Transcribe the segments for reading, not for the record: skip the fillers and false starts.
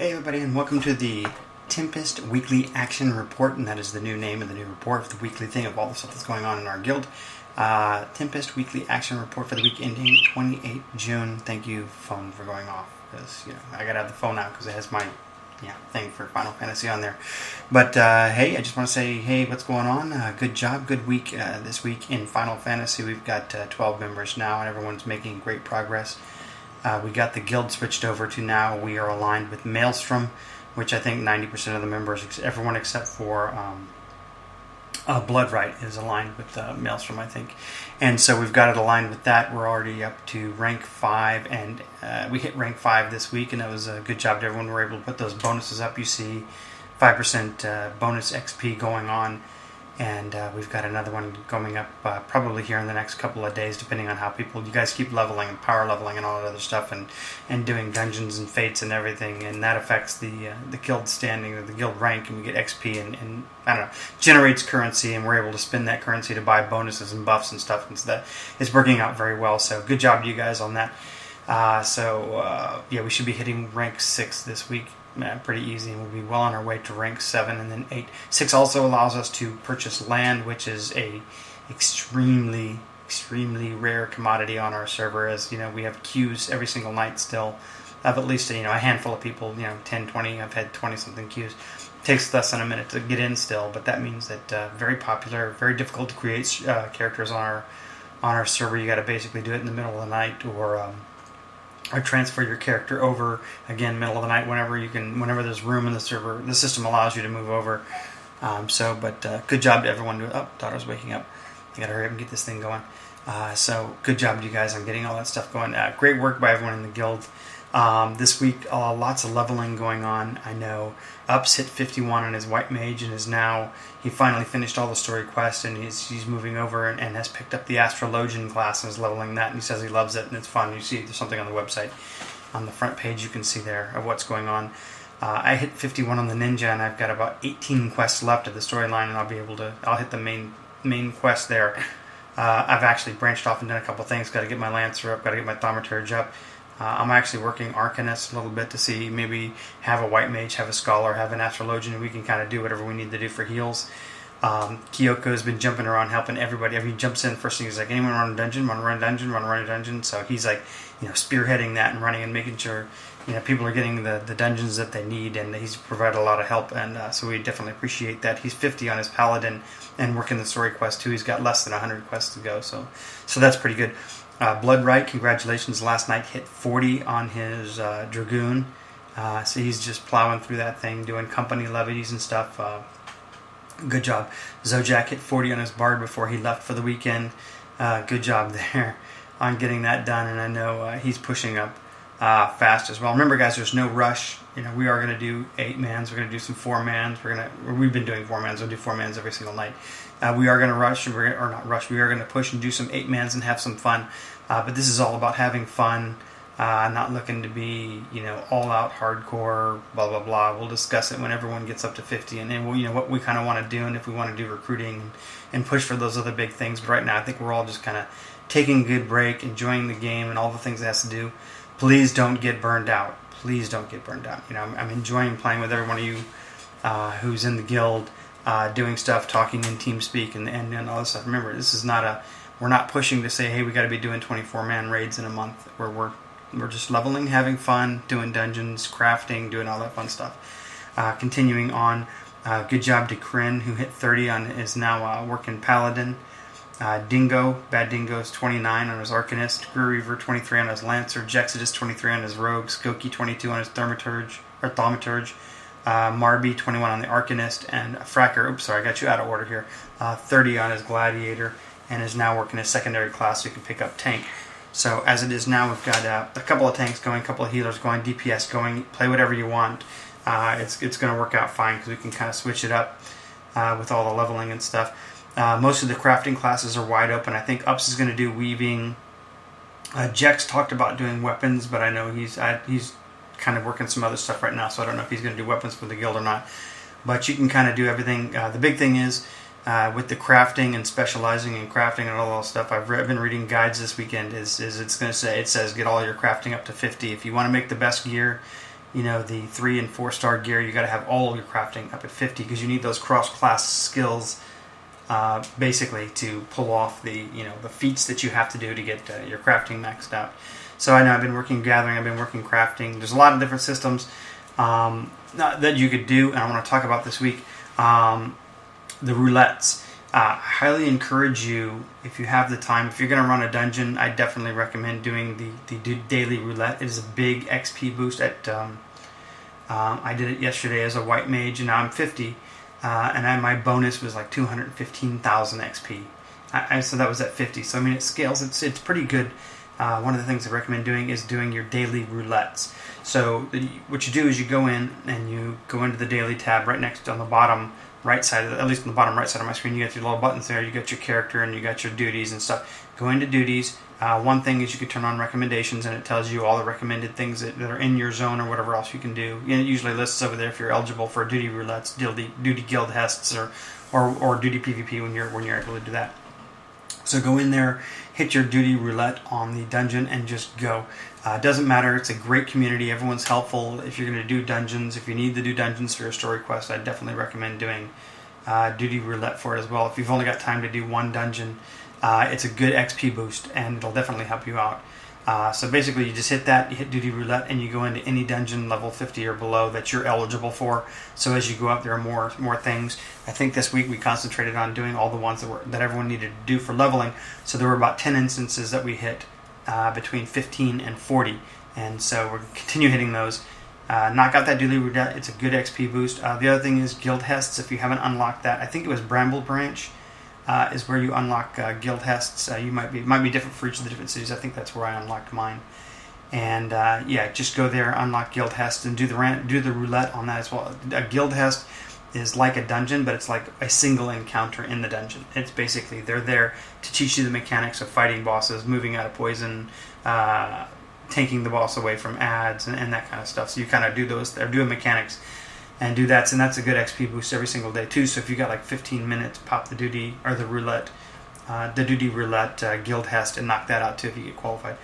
Hey everybody, and welcome to the Tempest Weekly Action Report, and that is the new name of the new report of the weekly thing of all the stuff that's going on in our guild. Tempest Weekly Action Report for the week ending 28 June. Thank you, phone, for going off, because I gotta have the phone out because it has my thing for Final Fantasy on there. But hey, I just want to say, hey, what's going on? Good job, good week this week in Final Fantasy. We've got 12 members now, and everyone's making great progress. We got the guild switched over to now we are aligned with Maelstrom, which I think 90% of the members, everyone except for Bloodright, is aligned with Maelstrom, I think. And so we've got it aligned with that. We're already up to rank 5, and we hit rank 5 this week, and that was a good job to everyone. We were able to put those bonuses up. You see 5% bonus XP going on. And we've got another one coming up probably here in the next couple of days, depending on how you guys keep leveling and power leveling and all that other stuff, and doing dungeons and fates and everything, and that affects the guild standing or the guild rank, and we get XP and I don't know, generates currency, and we're able to spend that currency to buy bonuses and buffs and stuff, and so that is working out very well. So good job to you guys on that. We should be hitting rank 6 this week. Pretty easy, and we'll be well on our way to rank 7 and then 8. 6 also allows us to purchase land, which is a extremely rare commodity on our server, as we have queues every single night still of at least a handful of people, 10, 20. I've had 20 something queues. It takes less than a minute to get in still, but that means that very popular, very difficult to create characters on our server. You got to basically do it in the middle of the night, or transfer your character over, again, middle of the night, whenever there's room in the server. The system allows you to move over. Good job to everyone. Daughter's waking up. I gotta hurry up and get this thing going. So good job to you guys on getting all that stuff going. Great work by everyone in the guild. This week, lots of leveling going on. I know Ups hit 51 on his White Mage, and he finally finished all the story quests, and he's moving over and has picked up the Astrologian class and is leveling that, and he says he loves it and it's fun. You see there's something on the website. On the front page you can see there of what's going on. I hit 51 on the Ninja, and I've got about 18 quests left of the storyline, and I'll hit the main quest there. I've actually branched off and done a couple things. Got to get my Lancer up, got to get my Thaumaturge up. I'm actually working Arcanist a little bit to see, maybe have a White Mage, have a Scholar, have an Astrologian, and we can kind of do whatever we need to do for heals. Kyoko's been jumping around helping everybody. He jumps in, first thing he's like, anyone run a dungeon? Want to run a dungeon? Want to run a dungeon? So he's like, spearheading that and running and making sure people are getting the dungeons that they need, and he's provided a lot of help, and so we definitely appreciate that. He's 50 on his Paladin and working the story quest too. He's got less than 100 quests to go, so that's pretty good. Bloodright, congratulations, last night hit 40 on his Dragoon, so he's just plowing through that thing, doing company levies and stuff. Good job. Zojak hit 40 on his Bard before he left for the weekend. Good job there on getting that done, and I know he's pushing up fast as well. Remember, guys, there's no rush. We are going to do 8-mans. We're going to do some 4-mans. We've been doing 4-mans. We'll do 4-mans every single night. We are going to rush, We are going to push and do some 8-mans and have some fun. But this is all about having fun. Not looking to be, all out hardcore, blah blah blah. We'll discuss it when everyone gets up to 50, and then what we kind of want to do, and if we want to do recruiting and push for those other big things. But right now, I think we're all just kind of taking a good break, enjoying the game and all the things it has to do. Please don't get burned out. Please don't get burned out. I'm enjoying playing with every one of you who's in the guild, doing stuff, talking in TeamSpeak and all this stuff. Remember, this is we're not pushing to say, hey, we got to be doing 24-man raids in a month. We're just leveling, having fun, doing dungeons, crafting, doing all that fun stuff. Continuing on, good job to Kryn, who hit 30 is now working Paladin. Dingo, Bad Dingo's 29 on his Arcanist. Guru Reaver 23 on his Lancer. Jexodus 23 on his Rogue. Skokie 22 on his Thaumaturge. Marby 21 on the Arcanist, and Fracker, I got you out of order here, 30 on his Gladiator, and is now working his secondary class, so you can pick up Tank. So as it is now, we've got a couple of tanks going, a couple of healers going, DPS going, play whatever you want. It's going to work out fine because we can kind of switch it up with all the leveling and stuff. Most of the crafting classes are wide open. I think Ups is going to do weaving. Jex talked about doing weapons, but I know he's kind of working some other stuff right now, so I don't know if he's going to do weapons for the guild or not. But you can kind of do everything. The big thing is with the crafting and specializing in crafting and all that stuff. I've been reading guides this weekend. It says get all your crafting up to 50. If you want to make the best gear, the 3 and 4 star gear, you got to have all of your crafting up at 50 because you need those cross-class skills basically to pull off the feats that you have to do to get your crafting maxed out. So I know I've been working gathering, I've been working crafting. There's a lot of different systems that you could do, and I want to talk about this week. The roulettes. I highly encourage you, if you have the time, if you're going to run a dungeon, I definitely recommend doing the daily roulette. It is a big XP boost. I did it yesterday as a white mage, and now I'm 50, and my bonus was like 215,000 XP. So that was at 50. So I mean, it scales. It's pretty good. One of the things I recommend doing is doing your daily roulettes. So what you do is you go in and you go into the daily tab right next on the bottom right side, at least on the bottom right side of my screen. You got your little buttons there. You got your character and you got your duties and stuff. Go into duties. One thing is you can turn on recommendations, and it tells you all the recommended things that are in your zone or whatever else you can do. It usually lists over there if you're eligible for duty roulettes, duty guild hests, or duty PvP when you're able to do that. So go in there, hit your duty roulette on the dungeon, and just go. It doesn't matter. It's a great community. Everyone's helpful. If you're going to do dungeons, if you need to do dungeons for your story quest, I definitely recommend doing duty roulette for it as well. If you've only got time to do one dungeon, it's a good XP boost, and it'll definitely help you out. So basically, you just hit that, you hit duty roulette, and you go into any dungeon level 50 or below that you're eligible for. So as you go up, there are more things. I think this week we concentrated on doing all the ones that everyone needed to do for leveling. So there were about 10 instances that we hit between 15 and 40, and so we're going to continue hitting those. Knock out that duty roulette. It's a good XP boost. The other thing is guild hests. If you haven't unlocked that, I think it was Bramble Branch is where you unlock guild hests. It might be different for each of the different cities. I think that's where I unlocked mine. And just go there, unlock guild hests, and do the roulette on that as well. A guild hest is like a dungeon, but it's like a single encounter in the dungeon. It's basically, they're there to teach you the mechanics of fighting bosses, moving out of poison, taking the boss away from ads, and that kind of stuff. So you kind of do those. They're doing mechanics and do that, and that's a good XP boost every single day too. So if you got like 15 minutes, pop the duty or the duty roulette guild hest, and knock that out too if you get qualified.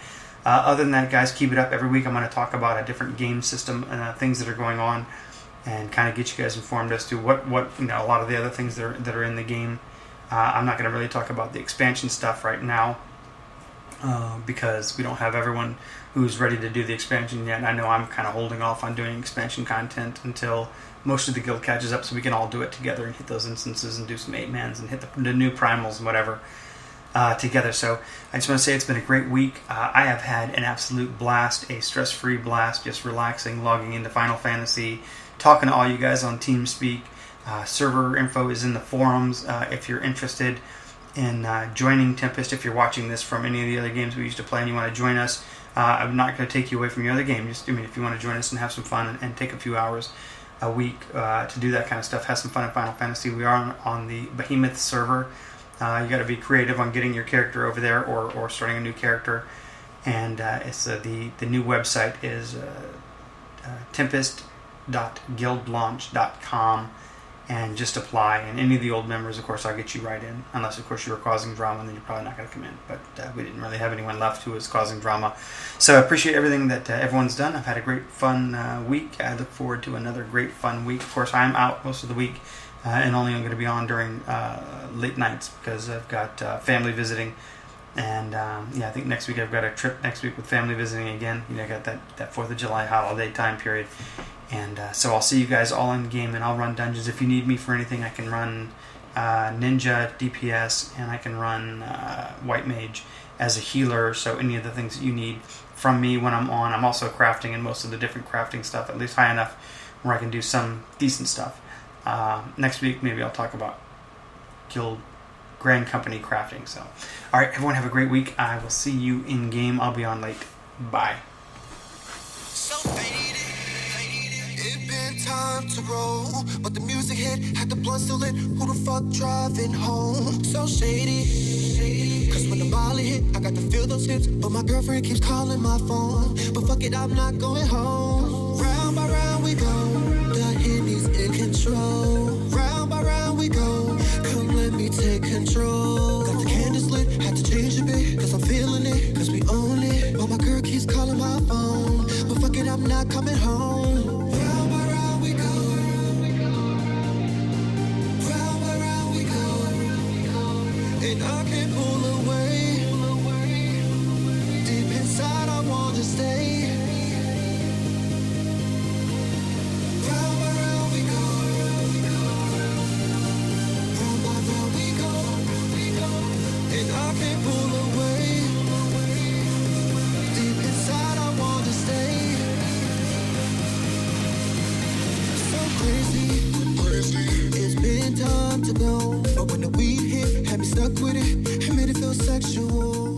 Other than that, guys, keep it up. Every week I'm going to talk about a different game system and things that are going on, and kind of get you guys informed as to what a lot of the other things that are in the game. I'm not going to really talk about the expansion stuff right now because we don't have everyone who's ready to do the expansion yet. And I know I'm kind of holding off on doing expansion content until most of the guild catches up, so we can all do it together and hit those instances and do some 8-mans and hit the new primals and whatever together. So I just want to say it's been a great week. I have had an absolute blast, a stress-free blast, just relaxing, logging into Final Fantasy, talking to all you guys on TeamSpeak. Server info is in the forums if you're interested in joining Tempest. If you're watching this from any of the other games we used to play and you want to join us, I'm not going to take you away from your other game. If you want to join us and have some fun and take a few hours a week to do that kind of stuff, have some fun in Final Fantasy. We are on the Behemoth server. You got to be creative on getting your character over there or starting a new character. And it's the new website is tempest.guildlaunch.com, and just apply. And any of the old members, of course, I'll get you right in, unless of course you were causing drama, and then you're probably not going to come in. But we didn't really have anyone left who was causing drama. So I appreciate everything that everyone's done. I've had a great fun week. I look forward to another great fun week. Of course, I'm out most of the week and only I'm going to be on during late nights because I've got family visiting. And I think next week I've got a trip next week with family visiting again. I got that 4th of July holiday time period. And so I'll see you guys all in game, and I'll run dungeons. If you need me for anything, I can run Ninja, DPS, and I can run White Mage as a healer. So any of the things that you need from me when I'm on. I'm also crafting in most of the different crafting stuff, at least high enough where I can do some decent stuff. Next week, maybe I'll talk about Guild Grand Company crafting. So, all right, everyone have a great week. I will see you in game. I'll be on late. Bye. Time to roll, but the music hit, had the blunt still lit. Who the fuck driving home? So shady. Cause when the molly hit, I got to feel those hips, but my girlfriend keeps calling my phone. But fuck it, I'm not going home. Round by round we go, the Henny's in control. Round by round we go, come let me take control. Got the candles lit, had to change a bit, cause I'm feeling it, cause we own it. But my girl keeps calling my phone, but fuck it, I'm not coming home. and I can't pull away. Deep inside, I want to stay. Round by round we go. Round by round we go. And I can't pull away. Deep inside, I want to stay. So crazy. It's been time to go, but when the weed hit, had me stuck with it, it made it feel sexual.